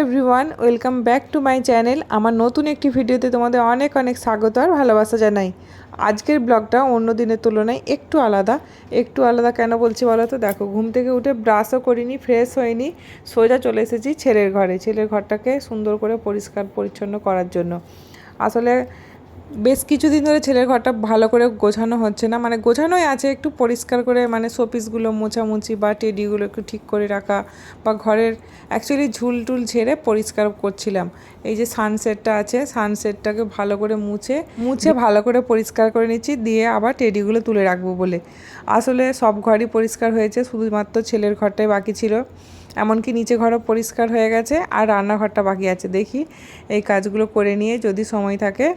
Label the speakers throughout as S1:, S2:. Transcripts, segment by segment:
S1: Everyone, welcome back to my channel. আমার নতুন একটি ভিডিওতে তোমাদের অনেক অনেক স্বাগত আর ভালোবাসা জানাই। আজকের ব্লগটা অন্য দিনের তুলনায় একটু আলাদা কেন বলছি বলো তো? দেখো, ঘুম থেকে উঠে ব্রাশও করিনি, ফ্রেশ হয়নি, সোজা চলে এসেছি ছেলের ঘরে। ছেলের ঘরটাকে সুন্দর করে পরিষ্কার পরিচ্ছন্ন করার জন্য। আসলে বেশ কিছুদিন ধরে ছেলের ঘরটা ভালো করে গোছানো হচ্ছে না, মানে গোছানোই আছে, একটু পরিষ্কার করে মানে শোপিসগুলো মোছামুছি বা টেডিগুলো একটু ঠিক করে রাখা, বা ঘরের অ্যাকচুয়ালি ঝুল টুল ঝেড়ে পরিষ্কার করছিলাম। এই যে সানসেটটা আছে, সানসেটটাকে ভালো করে মুছে ভালো করে পরিষ্কার করে নিচ্ছি, দিয়ে আবার টেডিগুলো তুলে রাখবো বলে। আসলে সব ঘরই পরিষ্কার হয়েছে, শুধুমাত্র ছেলের ঘরটাই বাকি ছিল। এমনকি নিচে ঘরও পরিষ্কার হয়ে গেছে, আর রান্নাঘরটা বাকি আছে। দেখি এই কাজগুলো করে নিয়ে যদি সময় থাকে,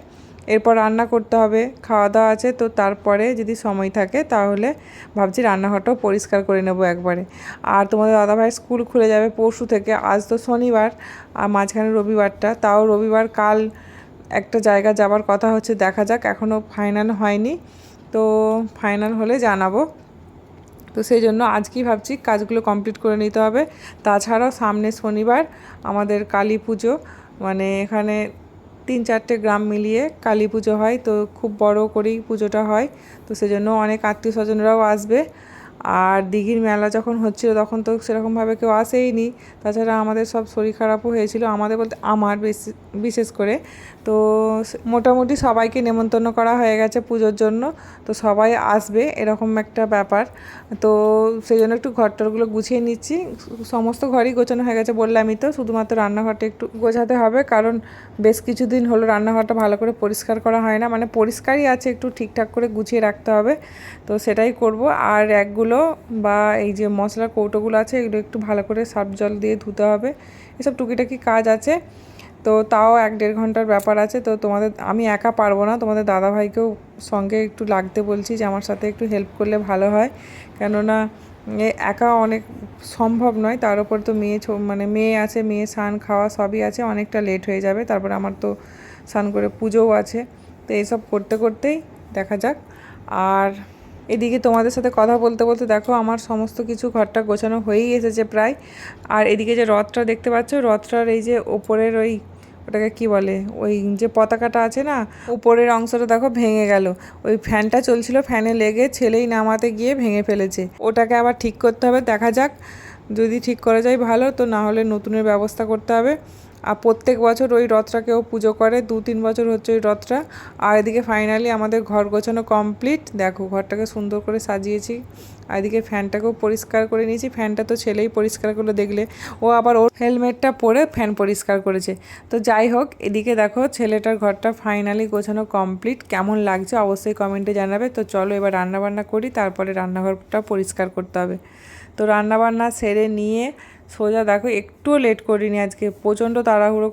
S1: এরপর রান্না করতে হবে, খাওয়া দাওয়া আছে, তো তারপরে যদি সময় থাকে তাহলে ভাবছি রান্নাঘরটাও পরিষ্কার করে নেবো একবারে। আর তোমাদের দাদাভাই স্কুল খুলে যাবে পরশু থেকে। আজ তো শনিবার আর মাঝখানে রবিবারটা, তাও রবিবার কাল একটা জায়গা যাবার কথা হচ্ছে, দেখা যাক, এখনও ফাইনাল হয়নি, তো ফাইনাল হলে জানাবো। তো সেই জন্য আজকেই ভাবছি কাজগুলো কমপ্লিট করে নিতে হবে। তাছাড়াও সামনে শনিবার আমাদের কালী পুজো, মানে এখানে 3-4টে গ্রাম মিলিয়ে কালী পুজো হয়, তো খুব বড় করেই পুজোটা হয়। তো সেজন্য অনেক আত্মীয় স্বজনরাও আসবে। আর দিঘির মেলা যখন হচ্ছিল তখন তো সেরকমভাবে কেউ আসেইনি। তাছাড়া আমাদের সব শরীর খারাপও হয়েছিল, আমাদের বলতে আমার বিশেষ করে। তো মোটামুটি সবাইকে নেমন্তন্ন করা হয়ে গেছে পুজোর জন্য, তো সবাই আসবে এরকম একটা ব্যাপার। তো সেই জন্য একটু ঘরটরগুলো গুছিয়ে নিচ্ছি। সমস্ত ঘরই গোছানো হয়ে গেছে বললামই তো, শুধুমাত্র রান্নাঘরটা একটু গোছাতে হবে, কারণ বেশ কিছুদিন হলো রান্নাঘরটা ভালো করে পরিষ্কার করা হয় না, মানে পরিষ্কারই আছে, একটু ঠিকঠাক করে গুছিয়ে রাখতে হবে। তো সেটাই করব। আর র্যাকগুলো বা এই যে মশলার কৌটোগুলো আছে, এগুলো একটু ভালো করে সার্ফ জল দিয়ে ধুতে হবে। এসব টুকিটাকি কাজ আছে, তো তাও 1-1.5 ঘন্টার ব্যাপার আছে। তো আমি একা পারবো না, তোমাদের দাদাভাইকেও সঙ্গে একটু লাগতে বলছি, যে আমার সাথে একটু হেল্প করলে ভালো হয়, কেননা একা অনেক সম্ভব নয়। তার উপর তো মেয়ে আছে, মেয়ে স্নান খাওয়া সবই আছে, অনেকটা লেট হয়ে যাবে। তারপরে আমার তো স্নান করে পুজোও আছে, তো এইসব করতে করতেই দেখা যাক। আর এদিকে তোমাদের সাথে কথা বলতে বলতে দেখো আমার সমস্ত কিছু ঘরটা গোছানো হয়েই এসেছে প্রায়। আর এদিকে যে রথটা দেখতে পাচ্ছ, রথটার এই যে ওপরের ওটাকে কি বলে, ওই যে পতাকাটা আছে না, উপরের অংশটা দেখো ভেঙে গেল। ওই ফ্যানটা চলছিল, ফ্যানে লেগে ছেলেই নামাতে গিয়ে ভেঙে ফেলেছে। ওটাকে আবার ঠিক করতে হবে, দেখা যাক, যদি ঠিক করা যায় ভালো, তো না হলে নতুনের ব্যবস্থা করতে হবে। আর প্রত্যেক বছর ওই রথটাকেও পুজো করে, 2-3 বছর হচ্ছে ওই রথটা। আর এদিকে ফাইনালি আমাদের ঘর গোছানো কমপ্লিট। দেখো ঘরটাকে সুন্দর করে সাজিয়েছি, আর এদিকে ফ্যানটাকেও পরিষ্কার করে নিয়েছি। ফ্যানটা তো ছেলেই পরিষ্কার করলো, দেখলে ও আবার ওর হেলমেটটা পরে ফ্যান পরিষ্কার করেছে। তো যাই হোক, এদিকে দেখো ছেলেটার ঘরটা ফাইনালি গোছানো কমপ্লিট। কেমন লাগছে অবশ্যই কমেন্টে জানাবে। তো চলো এবার রান্নাবান্না করি, তারপরে রান্নাঘরটা পরিষ্কার করতে হবে। তো রান্নাবান্না সেরে নিয়ে সোজা দেখো, একটুও লেট করিনি আজকে, প্রচণ্ড তাড়াহুড়ো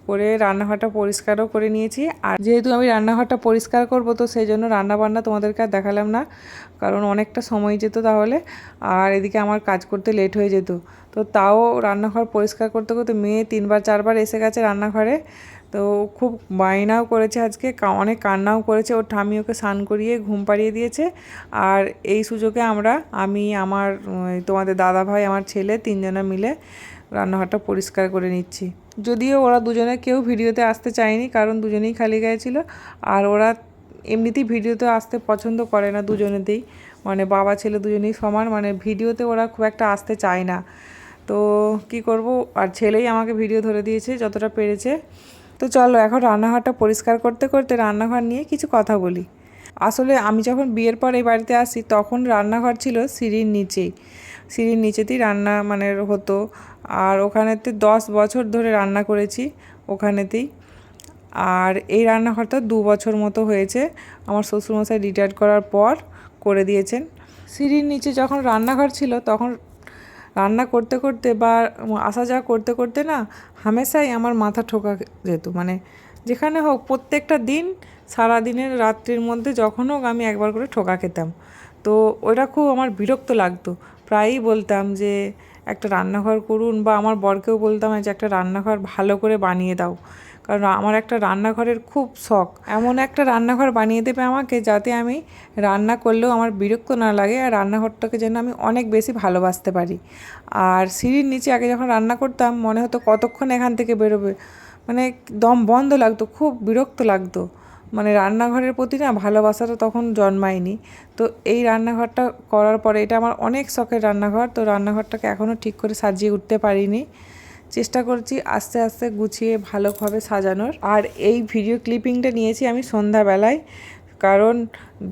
S1: করে রান্নাঘরটা পরিষ্কারও করে নিয়েছি। আর যেহেতু আমি রান্নাঘরটা পরিষ্কার করব, তো সেই জন্য রান্নাবান্না তোমাদেরকে আর দেখালাম না, কারণ অনেকটা সময় যেত তাহলে, আর এদিকে আমার কাজ করতে লেট হয়ে যেত। তো তাও রান্নাঘর পরিষ্কার করতে করতে মেয়ে 3-4 বার এসে গেছে রান্নাঘরে। তো খুব বায়নাও করেছে আজকে, অনেক কান্নাও করেছে। ওর ঠাম্মি ওকে স্নান করিয়ে ঘুম পাড়িয়ে দিয়েছে। আর এই সুযোগে আমি আমার তোমাদের দাদাভাই, আমার ছেলে, 3জনে মিলে রান্নাঘরটা পরিষ্কার করে নিচ্ছি। যদিও ওরা দুজনে কেউ ভিডিওতে আসতে চায়নি, কারণ দুজনেই খালি গায়ে ছিল। আর ওরা এমনিতেই ভিডিওতে আসতে পছন্দ করে না দুজনেতেই, মানে বাবা ছেলে দুজনেই সমান, মানে ভিডিওতে ওরা খুব একটা আসতে চায় না। তো কি করব, আর ছেলেই আমাকে ভিডিও ধরে দিয়েছে যতটা পেরেছে। তো চলো এখন রান্নাঘরটা পরিষ্কার করতে করতে রান্নাঘর নিয়ে কিছু কথা বলি। আসলে আমি যখন বিয়ের পর এই বাড়িতে আসি, তখন রান্নাঘর ছিল সিঁড়ির নিচেতেই রান্না মানে হতো। আর ওখানেতে 10 বছর ধরে রান্না করেছি ওখানেতেই। আর এই রান্নাঘরটা 2 বছর মতো হয়েছে আমার শ্বশুরমশাই রিটায়ার করার পর করে দিয়েছেন। সিঁড়ির নিচে যখন রান্নাঘর ছিল, তখন রান্না করতে করতে বা আসা যাওয়া করতে করতে না, হামেশাই আমার মাথা ঠোকা যেত, মানে যেখানে হোক প্রত্যেকটা দিন, সারাদিনের রাত্রির মধ্যে যখন হোক আমি একবার করে ঠোকা খেতাম। তো ওটা খুব আমার বিরক্ত লাগতো। প্রায়ই বলতাম যে একটা রান্নাঘর করুন, বা আমার বরকেও বলতাম যে একটা রান্নাঘর ভালো করে বানিয়ে দাও, কারণ আমার একটা রান্নাঘরের খুব শখ। এমন একটা রান্নাঘর বানিয়ে দেবে আমাকে যাতে আমি রান্না করলেও আমার বিরক্ত না লাগে, আর রান্নাঘরটাকে যেন আমি অনেক বেশি ভালোবাসতে পারি। আর সিঁড়ির নিচে আগে যখন রান্না করতাম মনে হতো কতক্ষণ এখান থেকে বেরোবে, মানে দম বন্ধ লাগতো, খুব বিরক্ত লাগতো। মানে রান্নাঘরের প্রতি না ভালোবাসাটা তখন জন্মায়নি। তো এই রান্নাঘরটা করার পরে, এটা আমার অনেক শখের রান্নাঘর, তো রান্নাঘরটাকে এখনও ঠিক করে সাজিয়ে উঠতে পারিনি। চেষ্টা করছি আস্তে আস্তে গুছিয়ে ভালোভাবে সাজানোর। আর এই ভিডিও ক্লিপিংটা নিয়েছি আমি সন্ধ্যাবেলায়, কারণ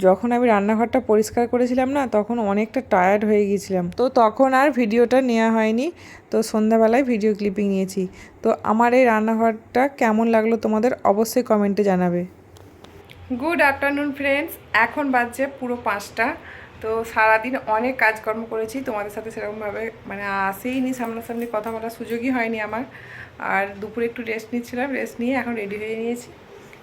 S1: যখন আমি রান্নাঘরটা পরিষ্কার করেছিলাম না তখন অনেকটা টায়ার্ড হয়ে গিয়েছিলাম, তো তখন আর ভিডিওটা নেওয়া হয়নি। তো সন্ধ্যাবেলায় ভিডিও ক্লিপিং নিয়েছি। তো আমার এই রান্নাঘরটা কেমন লাগলো তোমাদের অবশ্যই কমেন্টে জানাবে। গুড আফটারনুন ফ্রেন্ডস, এখন বাজছে পুরো 5টা। তো সারাদিন অনেক কাজকর্ম করেছি, তোমাদের সাথে সেরকমভাবে মানে আসেইনি, সামনাসামনি কথা বলার সুযোগই হয়নি আমার। আর দুপুরে একটু রেস্ট নিচ্ছিলাম, রেস্ট নিয়ে এখন রেডি হয়ে নিয়েছি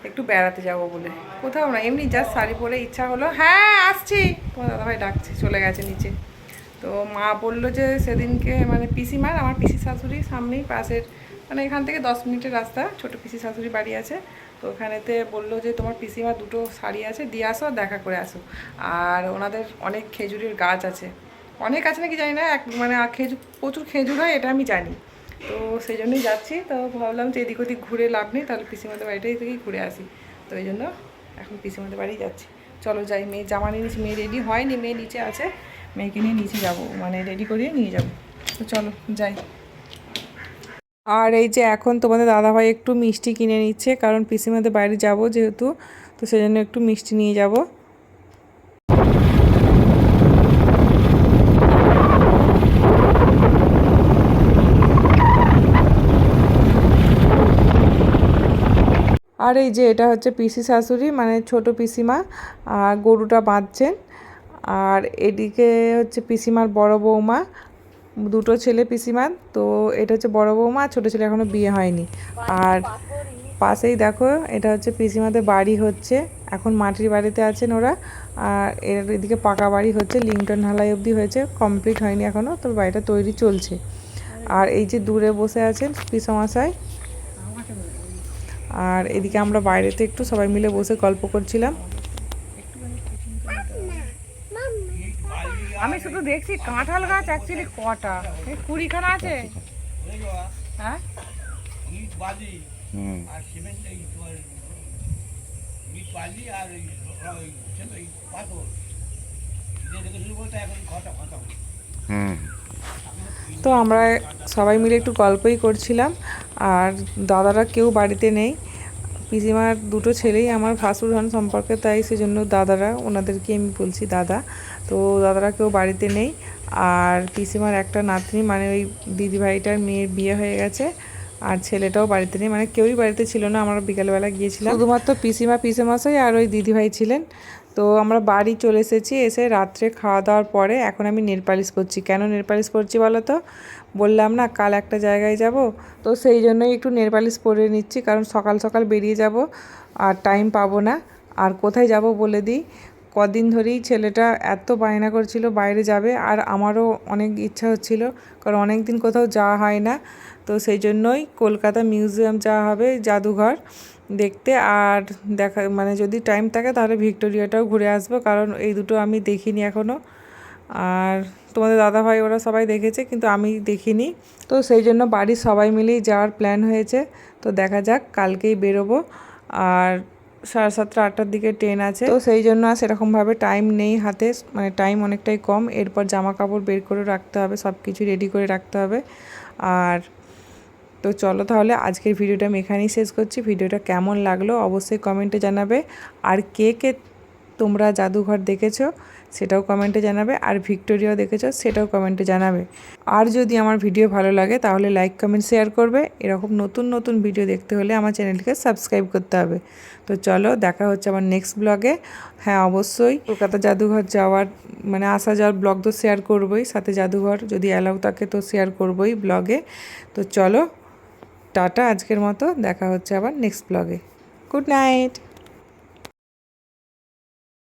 S1: একটু বেড়াতে যাব বলে। কোথাও না, এমনি জাস্ট শাড়ি পরে ইচ্ছা হলো। হ্যাঁ আসছি, তোমার দাদাভাই ডাকছি, চলে গেছে নিচে। তো মা বললো যে সেদিনকে মানে পিসিমার, আমার পিসি শাশুড়ি সামনেই পাশের, মানে এখান থেকে 10 মিনিটের রাস্তা, ছোটো পিসি শাশুড়ি বাড়ি আছে। তো ওখানেতে বললো যে তোমার পিসিমার 2টো শাড়ি আছে, দিয়ে আসো, দেখা করে আসো। আর ওনাদের অনেক খেজুরের গাছ আছে, অনেক আছে নাকি জানি না, মানে খেজুর, প্রচুর খেজুর হয় এটা আমি জানি। তো সেই জন্যই যাচ্ছি। তো ভাবলাম যে এদিক ওদিক ঘুরে লাভ নেই, তাহলে পিসিমাদের বাড়িটাই থেকেই ঘুরে আসি। তো এই জন্য এখন পিসিমাদের বাড়ি যাচ্ছি। চলো যাই, মেয়ে জামা নিয়ে নিচ্ছি, মেয়ে রেডি হয়নি, মেয়ে নিচে আছে, মেয়েকে নিয়ে নিচে যাবো, মানে রেডি করিয়ে নিয়ে যাবো। তো চলো যাই। আর এই যে এখন তোমাদের দাদাভাই একটু মিষ্টি কিনে নিচ্ছে, কারণ পিসিমাদের বাইরে যাব যেহেতু, তো সেই জন্য একটু মিষ্টি নিয়ে যাব। আর এই যে এটা হচ্ছে পিসি শাশুড়ি, মানে ছোট পিসিমা, গরুটা বাঁধছেন। আর এদিকে হচ্ছে পিসিমার বড় বৌমা, 2টো ছেলে পিসিমার। তো এটা হচ্ছে বড় বৌমা, ছোটো ছেলে এখনও বিয়ে হয়নি। আর পাশেই দেখো এটা হচ্ছে পিসিমাদের বাড়ি হচ্ছে, এখন মাটির বাড়িতে আছেন ওরা। আর এদিকে পাকা বাড়ি হচ্ছে, লিংটন ঢালাই অবধি হয়েছে, কমপ্লিট হয়নি এখনও, তো বাড়িটা তৈরি চলছে। আর এই যে দূরে বসে আছেন পিসমশাই। আর এদিকে আমরা বাইরেতে একটু সবাই মিলে বসে গল্প করছিলাম। আমি শুধু দেখছি কাঁঠাল গাছ অ্যাকচুয়ালি কটা, 20খানা আছে। হ্যাঁ তো আমরা সবাই মিলে একটু গল্পই করছিলাম। আর দাদারা কেউ বাড়িতে নেই, পিসিমার 2টো ছেলেই আমার ভাসুর হন সম্পর্কে, তাই সেজন্য দাদারা, ওনাদেরকে আমি বলছি দাদা। তো দাদারা কেউ বাড়িতে নেই। আর পিসিমার একটা নাতনি, মানে ওই দিদিভাইটার মেয়ের বিয়ে হয়ে গেছে, আর ছেলেটাও বাড়িতে নেই, মানে কেউই বাড়িতে ছিল না। আমরা বিকালবেলা গিয়েছিলাম, শুধুমাত্র পিসিমা, পিসেমশাই আর ওই দিদিভাই ছিলেন। তো আমরা বাড়ি চলে এসেছি, এসে রাত্রে খাওয়া দাওয়ার পরে এখন আমি নেল পালিশ করছি। কেন নেল পালিশ করছি বলো তো? বললাম না কাল একটা জায়গায় যাব, তো সেই জন্যই একটু নেল পালিশ করে নিচ্ছি, কারণ সকাল সকাল বেরিয়ে যাব আর টাইম পাবো না। আর কোথায় যাব বলে দিই, কদিন ধরেই ছেলেটা এত বায়না করছিল বাইরে যাবে, আর আমারও অনেক ইচ্ছা হচ্ছিল, কারণ অনেক দিন কোথাও যাওয়া হয় না। তো সেই জন্যই কলকাতা মিউজিয়াম যাওয়া হবে, জাদুঘর দেখতে। আর দেখা মানে যদি টাইম থাকে তাহলে ভিক্টোরিয়াটাও ঘুরে আসবো, কারণ এই দুটো আমি দেখিনি এখনও। আর তোমাদের দাদাভাই ওরা সবাই দেখেছে, কিন্তু আমি দেখিনি। তো সেই জন্য বাড়ির সবাই মিলেই যাওয়ার প্ল্যান হয়েছে। তো দেখা যাক, কালকেই বেরোবো। আর 7:30 8টার দিকে ট্রেন আছে, তো সেই জন্য আর সেরকমভাবে টাইম নেই হাতে, মানে টাইম অনেকটাই কম। এরপর জামা কাপড় বের করে রাখতে হবে, সব কিছু রেডি করে রাখতে হবে। আর তো চলো তাহলে আজকের ভিডিওটা আমি এখানেই শেষ করছি। ভিডিওটা কেমন লাগলো অবশ্যই কমেন্টে জানাবে। আর কে কে তোমরা জাদুঘর দেখেছো সেটাও কমেন্টে জানাবে, আর ভিক্টোরিয়াও দেখেছো সেটাও কমেন্টে জানাবে। আর যদি আমার ভিডিও ভালো লাগে তাহলে লাইক কমেন্ট শেয়ার করবে। এরকম নতুন নতুন ভিডিও দেখতে হলে আমার চ্যানেলকে সাবস্ক্রাইব করতে হবে। তো চলো দেখা হচ্ছে আমার নেক্সট ব্লগে। হ্যাঁ অবশ্যই কলকাতা জাদুঘর যাওয়ার মানে আসা যাওয়ার ব্লগ তো শেয়ার করবোই, সাথে জাদুঘর যদি অ্যালাউ থাকে তো শেয়ার করবোই ব্লগে। তো চলো টাটা আজকের মতো, দেখা হচ্ছে আবার নেক্সট ব্লগে। Good night.